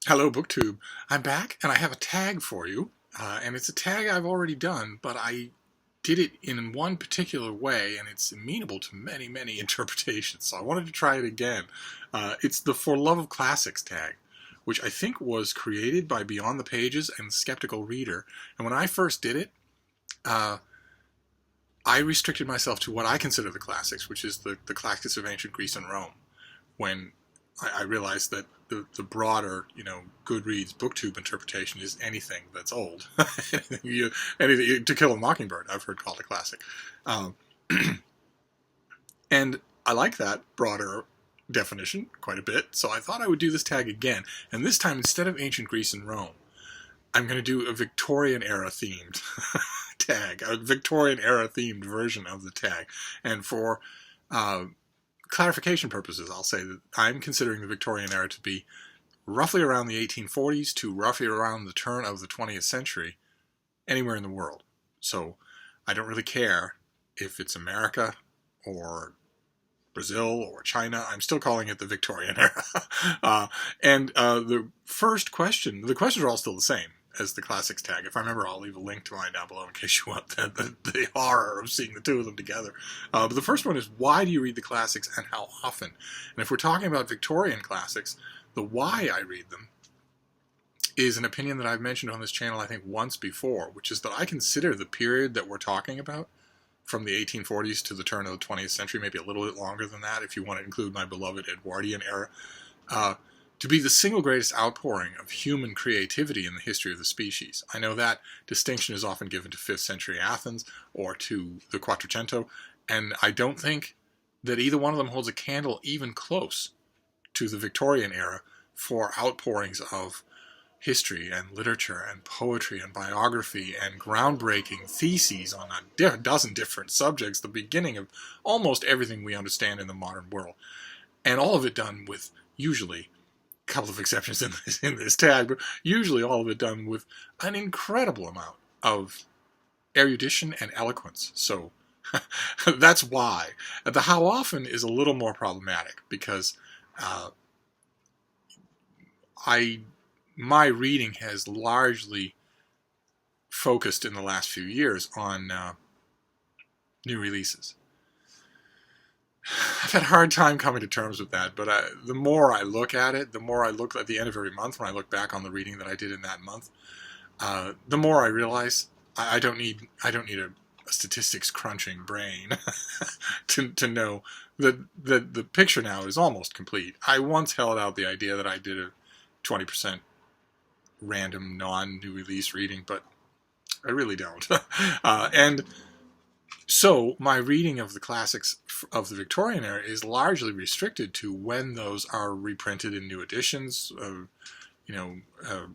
Hello, BookTube. I'm back, and I have a tag for you. And it's a tag I've already done, but I did it in one particular way, and it's amenable to many, many interpretations. So I wanted to try it again. It's the For Love of Classics tag, which I think was created by Beyond the Pages and Skeptical Reader. And when I first did it, uh, I restricted myself to what I consider the classics, which is the classics of ancient Greece and Rome. When I realized that the broader, Goodreads BookTube interpretation is anything that's old. anything, To Kill a Mockingbird, I've heard called a classic. Um, and I like that broader definition quite a bit, so I thought I would do this tag again. And this time, instead of ancient Greece and Rome, I'm going to do a Victorian era themed tag, a Victorian era themed version of the tag. And for clarification purposes, I'll say that I'm considering the Victorian era to be roughly around the 1840s to roughly around the turn of the 20th century, anywhere in the world. So I don't really care if it's America or Brazil or China. I'm still calling it the Victorian era. The questions are all still the same as the classics tag. If I remember, I'll leave a link to mine down below in case you want the horror of seeing the two of them together. But the first one is, why do you read the classics and how often? And if we're talking about Victorian classics, the why I read them is an opinion that I've mentioned on this channel, I think, once before, which is that I consider the period that we're talking about, from the 1840s to the turn of the 20th century, maybe a little bit longer than that if you want to include my beloved Edwardian era, to be the single greatest outpouring of human creativity in the history of the species. I know that distinction is often given to 5th century Athens or to the Quattrocento, and I don't think that either one of them holds a candle even close to the Victorian era for outpourings of history and literature and poetry and biography and groundbreaking theses on a dozen different subjects, the beginning of almost everything we understand in the modern world. And all of it done with, usually, a couple of exceptions in this tag, but usually all of it done with an incredible amount of erudition and eloquence. So that's why. The how often is a little more problematic, because my reading has largely focused in the last few years on new releases. I've had a hard time coming to terms with that, but the more I look at it, the more I look at the end of every month when I look back on the reading that I did in that month, the more I realize I don't need a statistics crunching brain to know that the picture now is almost complete. I once held out the idea that I did a 20% random non-new release reading, but I really don't. And so my reading of the classics of the Victorian era is largely restricted to when those are reprinted in new editions,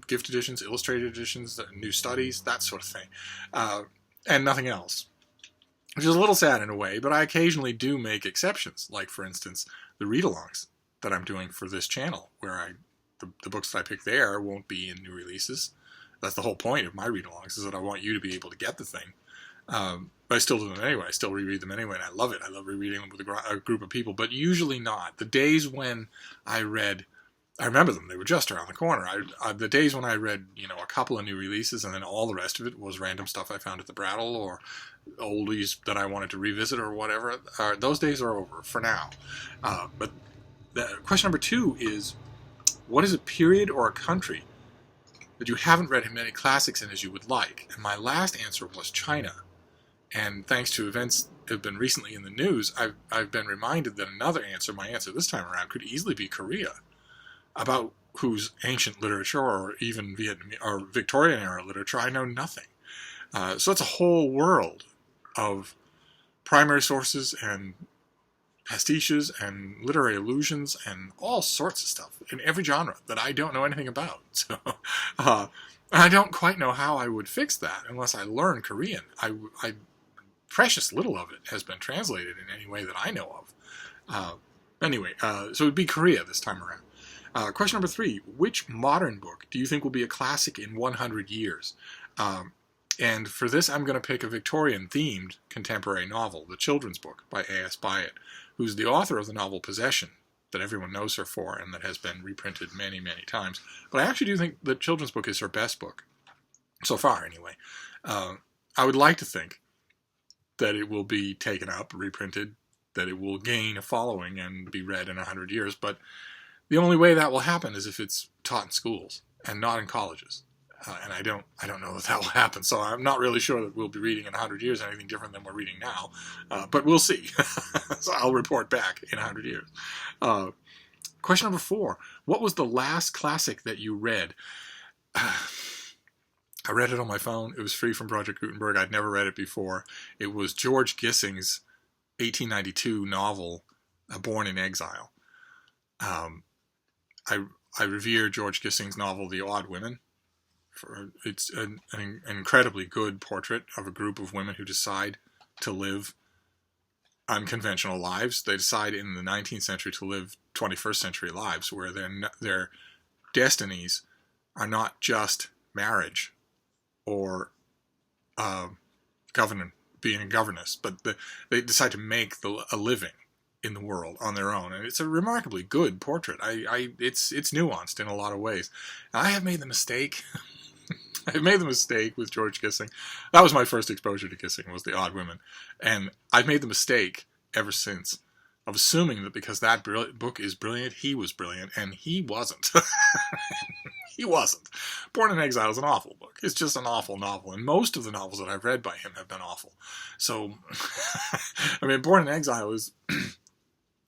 gift editions, illustrated editions, new studies, that sort of thing, and nothing else. Which is a little sad in a way, but I occasionally do make exceptions, like, for instance, the read-alongs that I'm doing for this channel, where the books that I pick there won't be in new releases. That's the whole point of my read-alongs, is that I want you to be able to get the thing. But I still do them anyway. I still reread them anyway, and I love it. I love rereading them with a group of people, but usually not. The days when I remember them. They were just around the corner. The days when I read, a couple of new releases, and then all the rest of it was random stuff I found at the Brattle or oldies that I wanted to revisit or whatever. Those days are over for now. But question number 2 is, what is a period or a country that you haven't read as many classics in as you would like? And my last answer was China. And thanks to events that have been recently in the news, I've been reminded that my answer this time around, could easily be Korea, about whose ancient literature or even Victorian era literature I know nothing. So it's a whole world of primary sources and pastiches and literary allusions and all sorts of stuff in every genre that I don't know anything about. So I don't quite know how I would fix that unless I learn Korean. Precious little of it has been translated in any way that I know of. So it would be Korea this time around. Question number 3, which modern book do you think will be a classic in 100 years? And for this, I'm going to pick a Victorian-themed contemporary novel, The Children's Book by A.S. Byatt, who's the author of the novel Possession, that everyone knows her for and that has been reprinted many, many times. But I actually do think the children's book is her best book, so far anyway. I would like to think that it will be taken up, reprinted, that it will gain a following and be read in 100 years, but the only way that will happen is if it's taught in schools and not in colleges. And I don't know that will happen, so I'm not really sure that we'll be reading in 100 years anything different than we're reading now, but we'll see. So I'll report back in 100 years. Question number 4. What was the last classic that you read? I read it on my phone. It was free from Project Gutenberg. I'd never read it before. It was George Gissing's 1892 novel, Born in Exile. I revere George Gissing's novel, The Odd Women. It's an incredibly good portrait of a group of women who decide to live unconventional lives. They decide in the 19th century to live 21st century lives where their destinies are not just marriage or being a governess, but they decide to make a living in the world on their own, and it's a remarkably good portrait. It's nuanced in a lot of ways. And I have made the mistake. I've made the mistake with George Gissing. That was my first exposure to Gissing, was The Odd Women, and I've made the mistake ever since of assuming that because that book is brilliant, he was brilliant, and he wasn't. He wasn't. Born in Exile is an awful book. It's just an awful novel, and most of the novels that I've read by him have been awful. So, I mean, Born in Exile is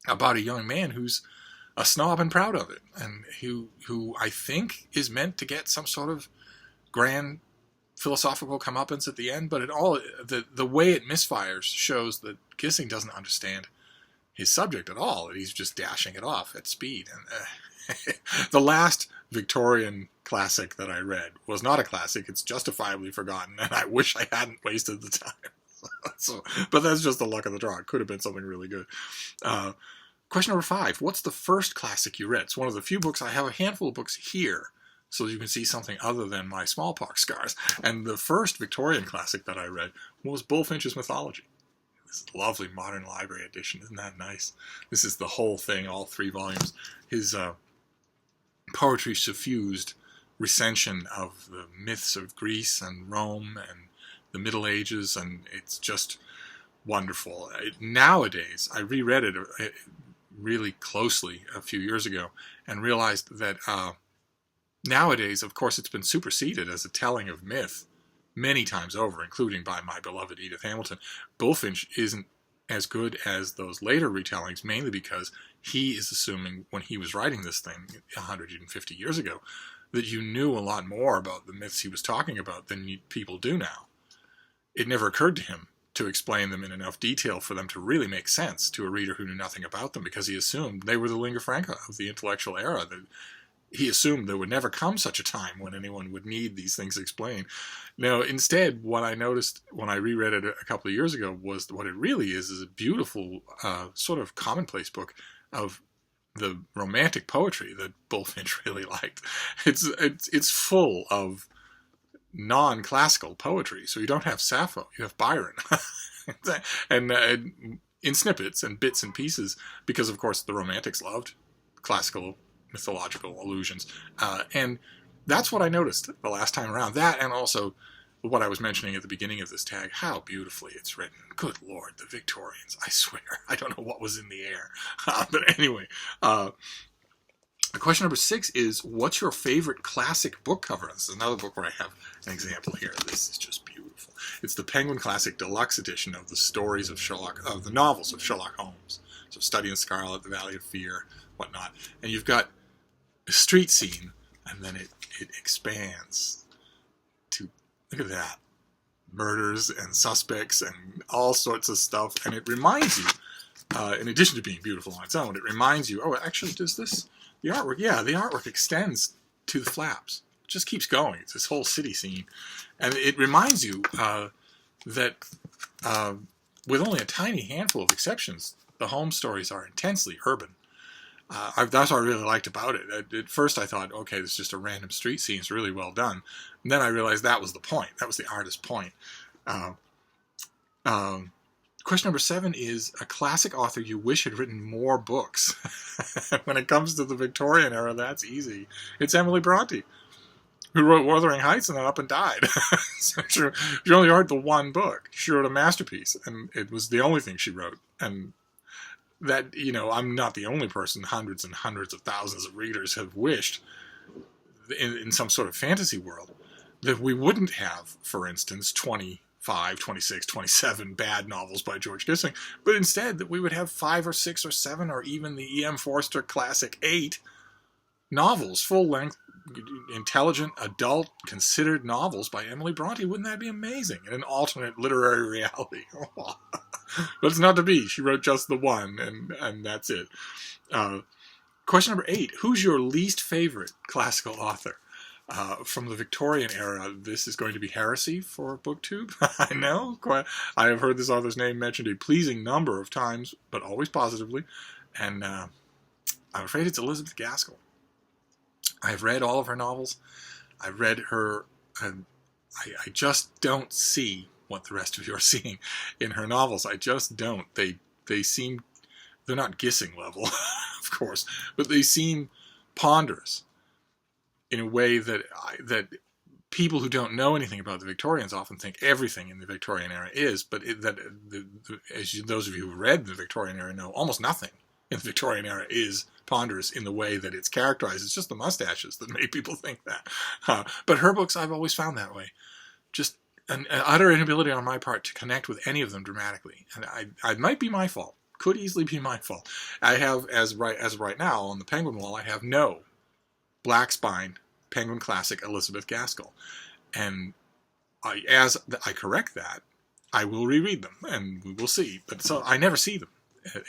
about a young man who's a snob and proud of it, and who I think is meant to get some sort of grand philosophical comeuppance at the end, but the way it misfires shows that Gissing doesn't understand his subject at all. He's just dashing it off at speed. And the last Victorian classic that I read was not a classic. It's justifiably forgotten, and I wish I hadn't wasted the time. But that's just the luck of the draw. It could have been something really good. Question number 5. What's the first classic you read? It's one of the few books. I have a handful of books here, so you can see something other than my smallpox scars. And the first Victorian classic that I read was Bullfinch's Mythology. This lovely modern library edition. Isn't that nice? This is the whole thing, all 3 volumes. His poetry suffused recension of the myths of Greece and Rome and the Middle Ages, and it's just wonderful. Nowadays, I reread it really closely a few years ago and realized that nowadays, of course, it's been superseded as a telling of myth many times over, including by my beloved Edith Hamilton. Bullfinch isn't as good as those later retellings, mainly because he is assuming, when he was writing this thing 150 years ago, that you knew a lot more about the myths he was talking about than people do now. It never occurred to him to explain them in enough detail for them to really make sense to a reader who knew nothing about them, because he assumed they were the lingua franca of the intellectual era. That he assumed there would never come such a time when anyone would need these things explained. Now, instead, what I noticed when I reread it a couple of years ago was what it really is a beautiful sort of commonplace book of the romantic poetry that Bullfinch really liked. It's full of non-classical poetry. So you don't have Sappho, you have Byron. and in snippets and bits and pieces, because of course the Romantics loved classical mythological allusions. And that's what I noticed the last time around. That, and also what I was mentioning at the beginning of this tag, how beautifully it's written. Good Lord, the Victorians, I swear. I don't know what was in the air. But anyway, question number 6 is, what's your favorite classic book cover? This is another book where I have an example here. This is just beautiful. It's the Penguin Classic Deluxe Edition of the stories of the novels of Sherlock Holmes. So Study in Scarlet, The Valley of Fear, whatnot. And you've got a street scene, and then it expands to, look at that, murders and suspects and all sorts of stuff. And it reminds you, in addition to being beautiful on its own, it reminds you, oh, actually, does this, the artwork, yeah, the artwork extends to the flaps. It just keeps going. It's this whole city scene. And it reminds you that with only a tiny handful of exceptions, the Holmes stories are intensely urban. That's what I really liked about it. At first I thought, okay, this is just a random street scene. It's really well done. And then I realized that was the point. That was the artist's point. Question number 7 is a classic author you wish had written more books. When it comes to the Victorian era, that's easy. It's Emily Bronte, who wrote Wuthering Heights and then up and died. So she only wrote the one book. She wrote a masterpiece, and it was the only thing she wrote. And that, I'm not the only person. Hundreds and hundreds of thousands of readers have wished in some sort of fantasy world that we wouldn't have, for instance, 25, 26, 27 bad novels by George Gissing, but instead that we would have 5 or 6 or 7 or even the E.M. Forster classic 8 novels, full-length, intelligent, adult, considered novels by Emily Bronte. Wouldn't that be amazing? In an alternate literary reality. But it's not to be. She wrote just the one, and that's it. Question number 8. Who's your least favorite classical author? From the Victorian era, this is going to be heresy for BookTube. I know. I have heard this author's name mentioned a pleasing number of times, but always positively. And I'm afraid it's Elizabeth Gaskell. I've read all of her novels. I've read her. I just don't see what the rest of you are seeing in her novels. I just don't. They seem, they're not Gissing level, of course, but they seem ponderous in a way that people who don't know anything about the Victorians often think everything in the Victorian era is, but those of you who read the Victorian era know, almost nothing in the Victorian era is ponderous in the way that it's characterized. It's just the mustaches that make people think that. But her books, I've always found that way. Just an utter inability on my part to connect with any of them dramatically. And I might be my fault. Could easily be my fault. I have, as of right now, on the Penguin wall, I have no black-spined Penguin classic Elizabeth Gaskell. And as I correct that, I will reread them, and we will see. But so I never see them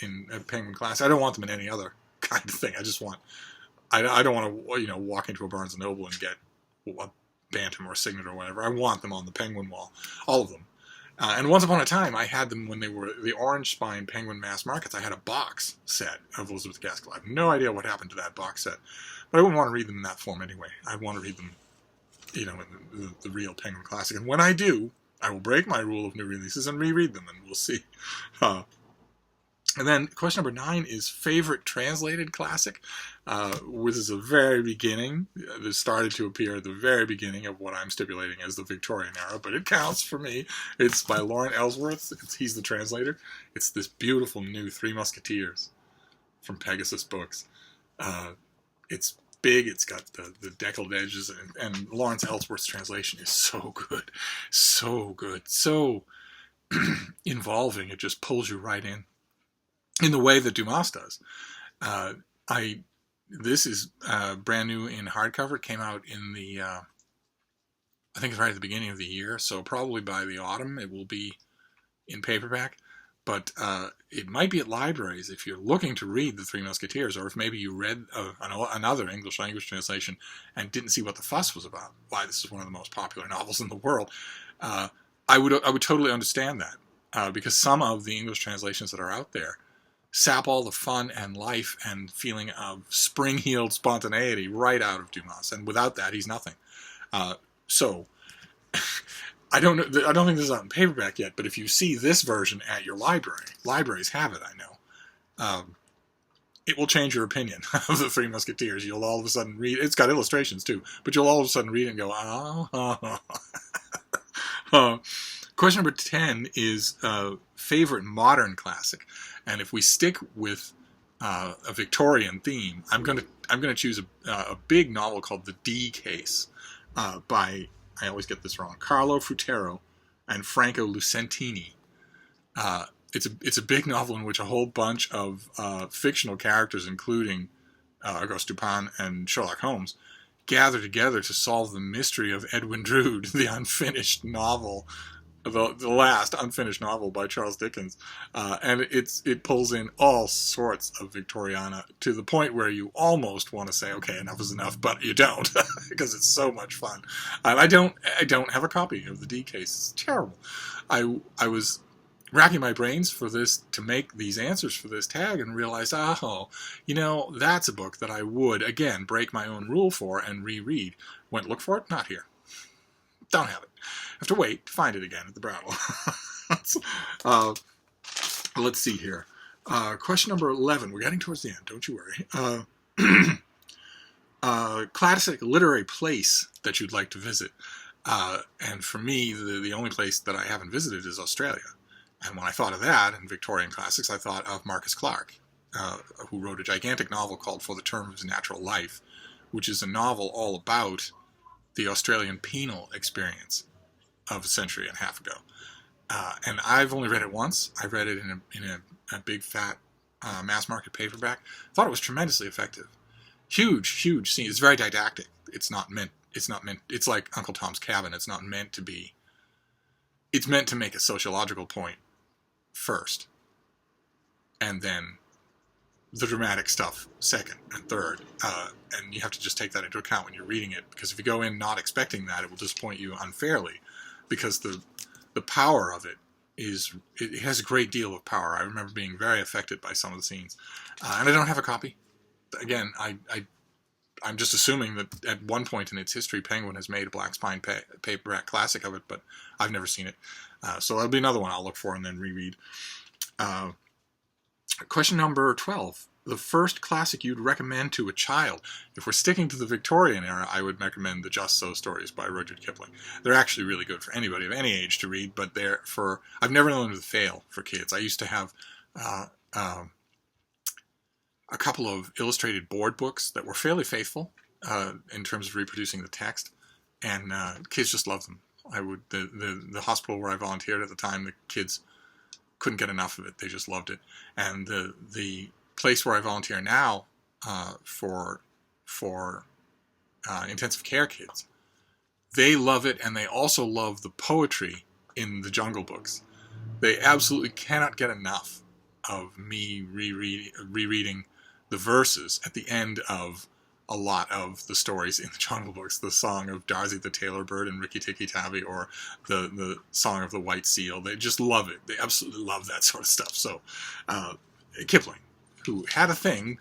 in a Penguin classic. I don't want them in any other kind of thing. I just want, I don't want to, walk into a Barnes & Noble and get a Bantam or a Signet or whatever. I want them on the Penguin wall, all of them. And once upon a time, I had them when they were the orange spine Penguin mass markets. I had a box set of Elizabeth Gaskell. I have no idea what happened to that box set, but I wouldn't want to read them in that form anyway. I want to read them, in the real Penguin classic. And when I do, I will break my rule of new releases and reread them, and we'll see. And then question number 9 is favorite translated classic. This is the very beginning. This started to appear at the very beginning of what I'm stipulating as the Victorian era, but it counts for me. It's by Lauren Ellsworth. He's the translator. It's this beautiful new Three Musketeers from Pegasus Books. It's big. It's got the deckled edges, and Lawrence Ellsworth's translation is so good. So good. So involving. It just pulls you right in the way that Dumas does. This is brand new in hardcover. It came out in the, I think it's right at the beginning of the year, so probably by the autumn it will be in paperback. But it might be at libraries if you're looking to read The Three Musketeers, or if maybe you read another English language translation and didn't see what the fuss was about, why this is one of the most popular novels in the world. I would totally understand that, because some of the English translations that are out there sap all the fun and life and feeling of spring-heeled spontaneity right out of Dumas, and without that, he's nothing. So, I don't think this is out in paperback yet, but if you see this version at your library, libraries have it, I know, it will change your opinion of The Three Musketeers. You'll all of a sudden read, it's got illustrations too, but you'll all of a sudden read it and go, oh. Question number 10 is favorite modern classic. And if we stick with a Victorian theme, I'm gonna choose a big novel called The D Case by, I always get this wrong, Carlo Frutero and Franco Lucentini. It's a big novel in which a whole bunch of fictional characters, including Auguste Dupin and Sherlock Holmes, gather together to solve the mystery of Edwin Drood, the unfinished novel. The last unfinished novel by Charles Dickens, and it pulls in all sorts of Victoriana to the point where you almost want to say, okay, enough is enough, but you don't, because it's so much fun. I don't have a copy of The D Case. It's terrible. I was racking my brains for this to make these answers for this tag and realized, that's a book that I would again break my own rule for and reread. Went look for it, not here. Don't have it. Have to wait to find it again at the Brattle. Let's see here. Question number 11. We're getting towards the end. Don't you worry. Classic literary place that you'd like to visit. And for me, the only place that I haven't visited is Australia. And when I thought of that in Victorian classics, I thought of Marcus Clarke, who wrote a gigantic novel called For the Term of His Natural Life, which is a novel all about the Australian penal experience of a century and a half ago. And I've only read it once. I read it in a big fat mass market paperback. Thought it was tremendously effective. Huge scene. It's very didactic. It's like Uncle Tom's Cabin. It's not meant to be. It's meant to make a sociological point first, and then the dramatic stuff second and third. And you have to just take that into account when you're reading it, because if you go in not expecting that, it will disappoint you unfairly, because the power of it has a great deal of power. I remember being very affected by some of the scenes, and I don't have a copy. Again, I'm just assuming that at one point in its history, Penguin has made a black spine paperback classic of it, but I've never seen it. So that'll be another one I'll look for and then reread. Question number 12. The first classic you'd recommend to a child. If we're sticking to the Victorian era, I would recommend the Just So stories by Rudyard Kipling. They're actually really good for anybody of any age to read, but I've never known them to fail for kids. I used to have a couple of illustrated board books that were fairly faithful in terms of reproducing the text, and kids just loved them. The hospital where I volunteered at the time, the kids couldn't get enough of it. They just loved it. And the place where I volunteer now for intensive care kids, they love it, and they also love the poetry in the Jungle Books. They absolutely cannot get enough of me rereading the verses at the end of a lot of the stories in the Jungle Books. The song of Darsy the Tailor Bird and Rikki Tikki Tavi, or the song of the White Seal. They just love it. They absolutely love that sort of stuff. So Kipling, who had a thing,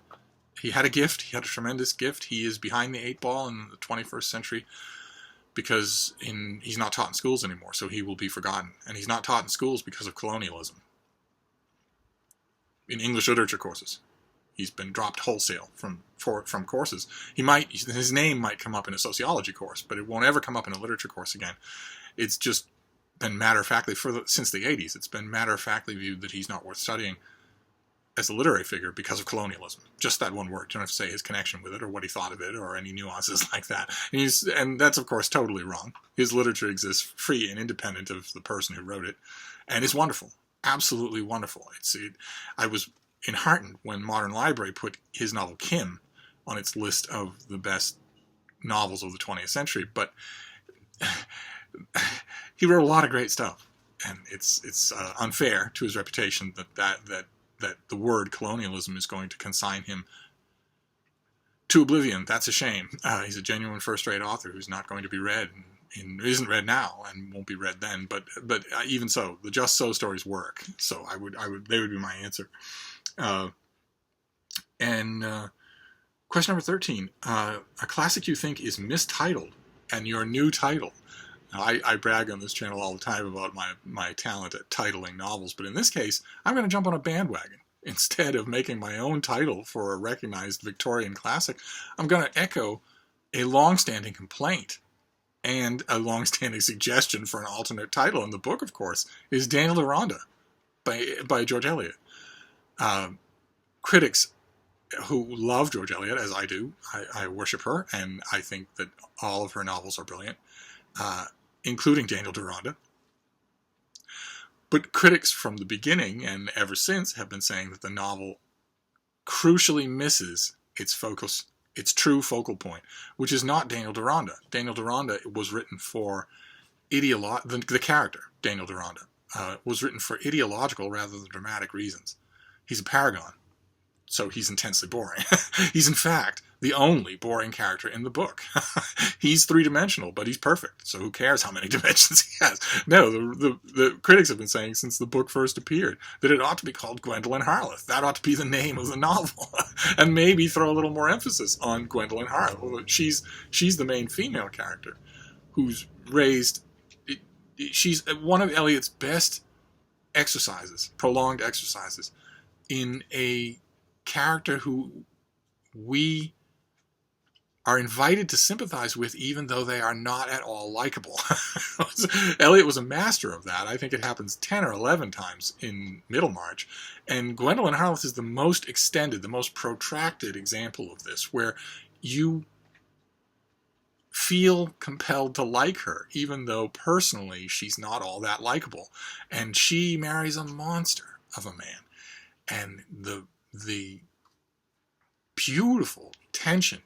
he had a gift, he had a tremendous gift. He is behind the 8 ball in the 21st century because he's not taught in schools anymore, so he will be forgotten. And he's not taught in schools because of colonialism. In English literature courses, he's been dropped wholesale from courses. His name might come up in a sociology course, but it won't ever come up in a literature course again. It's just been matter-of-factly, since the 80s, it's been matter-of-factly viewed that he's not worth studying as a literary figure because of colonialism. Just that one word. You don't have to say his connection with it or what he thought of it or any nuances like that. And that's, of course, totally wrong. His literature exists free and independent of the person who wrote it, and it's wonderful. Absolutely wonderful. I was enheartened when Modern Library put his novel Kim on its list of the best novels of the 20th century, but he wrote a lot of great stuff, and it's unfair to his reputation that the word colonialism is going to consign him to oblivion. That's a shame. He's a genuine first-rate author who's not going to be read isn't read now and won't be read then, but even so, the Just So stories work. So they would be my answer. Question number 13, a classic you think is mistitled and your new title. Now, I brag on this channel all the time about my talent at titling novels, but in this case, I'm going to jump on a bandwagon. Instead of making my own title for a recognized Victorian classic, I'm going to echo a long-standing complaint. And a long-standing suggestion for an alternate title in the book, of course, is Daniel Deronda by George Eliot. Critics who love George Eliot, as I do, I worship her, and I think that all of her novels are brilliant, including Daniel Deronda. But critics from the beginning and ever since have been saying that the novel crucially misses its focus, its true focal point, which is not Daniel Deronda. Daniel Deronda was written for the character, Daniel Deronda, was written for ideological rather than dramatic reasons. He's a paragon, so he's intensely boring. He's, in fact, the only boring character in the book. He's three-dimensional, but he's perfect, so who cares how many dimensions he has? No, the critics have been saying since the book first appeared that it ought to be called Gwendolen Harleth. That ought to be the name of the novel. And maybe throw a little more emphasis on Gwendolen Harleth. She's the main female character who's raised... She's one of Eliot's best exercises, prolonged exercises, in a character who we are invited to sympathize with, even though they are not at all likable. Eliot was a master of that. I think it happens 10 or 11 times in Middlemarch. And Gwendolen Harleth is the most extended, the most protracted example of this, where you feel compelled to like her, even though personally she's not all that likable. And she marries a monster of a man. And the beautiful tension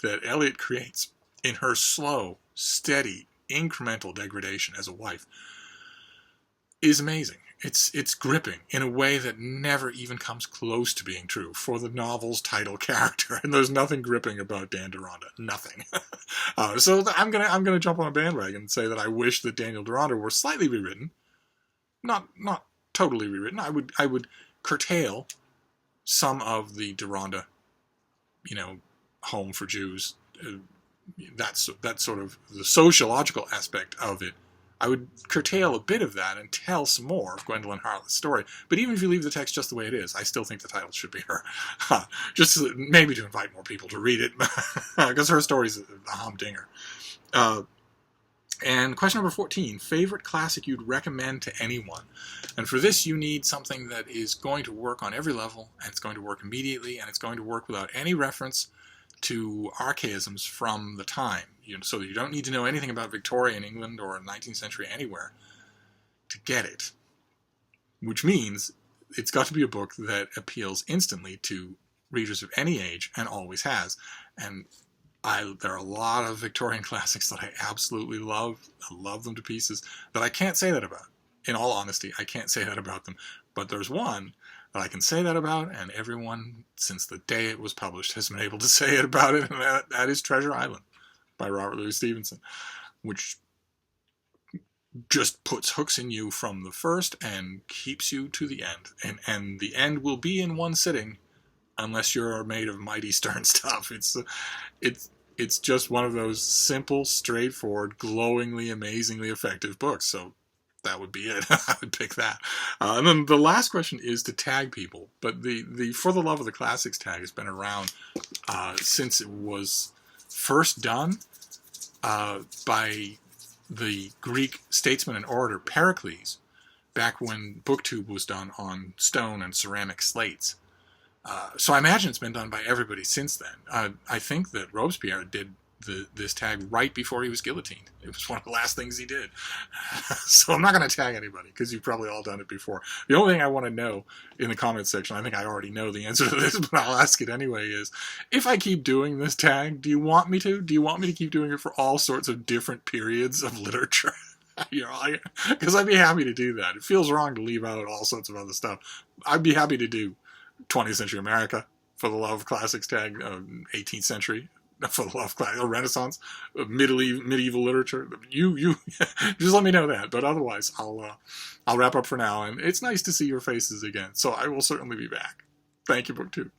that Eliot creates in her slow, steady, incremental degradation as a wife is amazing. It's gripping in a way that never even comes close to being true for the novel's title character. And there's nothing gripping about Dan Deronda. Nothing. So I'm gonna jump on a bandwagon and say that I wish that Daniel Deronda were slightly rewritten, not totally rewritten. I would curtail some of the Deronda, Home for Jews, that's sort of the sociological aspect of it. I would curtail a bit of that and tell some more of Gwendolen Harleth's story. But even if you leave the text just the way it is, I still think the title should be her. Just maybe to invite more people to read it, because her story's a humdinger. And question number 14, favorite classic you'd recommend to anyone? And for this, you need something that is going to work on every level, and it's going to work immediately, and it's going to work without any reference to archaisms from the time, so that you don't need to know anything about Victorian England or 19th century anywhere to get it. Which means it's got to be a book that appeals instantly to readers of any age, and always has. And there are a lot of Victorian classics that I absolutely love. I love them to pieces, that I can't say that about. In all honesty, I can't say that about them. But there's one that I can say that about, and everyone, since the day it was published, has been able to say it about it, and that is Treasure Island by Robert Louis Stevenson, which just puts hooks in you from the first and keeps you to the end. And the end will be in one sitting, unless you're made of mighty stern stuff. It's just one of those simple, straightforward, glowingly, amazingly effective books. So that would be it. I would pick that. And then the last question is to tag people. But the For the Love of the Classics tag has been around since it was first done by the Greek statesman and orator Pericles, back when BookTube was done on stone and ceramic slates. So I imagine it's been done by everybody since then. I think that Robespierre did this tag right before he was guillotined. It was one of the last things he did. So I'm not going to tag anybody, because you've probably all done it before. The only thing I want to know in the comments section, I think I already know the answer to this, but I'll ask it anyway, is if I keep doing this tag, do you want me to? Do you want me to keep doing it for all sorts of different periods of literature? Because I'd be happy to do that. It feels wrong to leave out all sorts of other stuff. I'd be happy to do 20th century America, For the Love of Classics tag, 18th century, For the Love of Classics, Renaissance, medieval literature. You just let me know that. But otherwise, I'll wrap up for now. And it's nice to see your faces again. So I will certainly be back. Thank you, BookTube.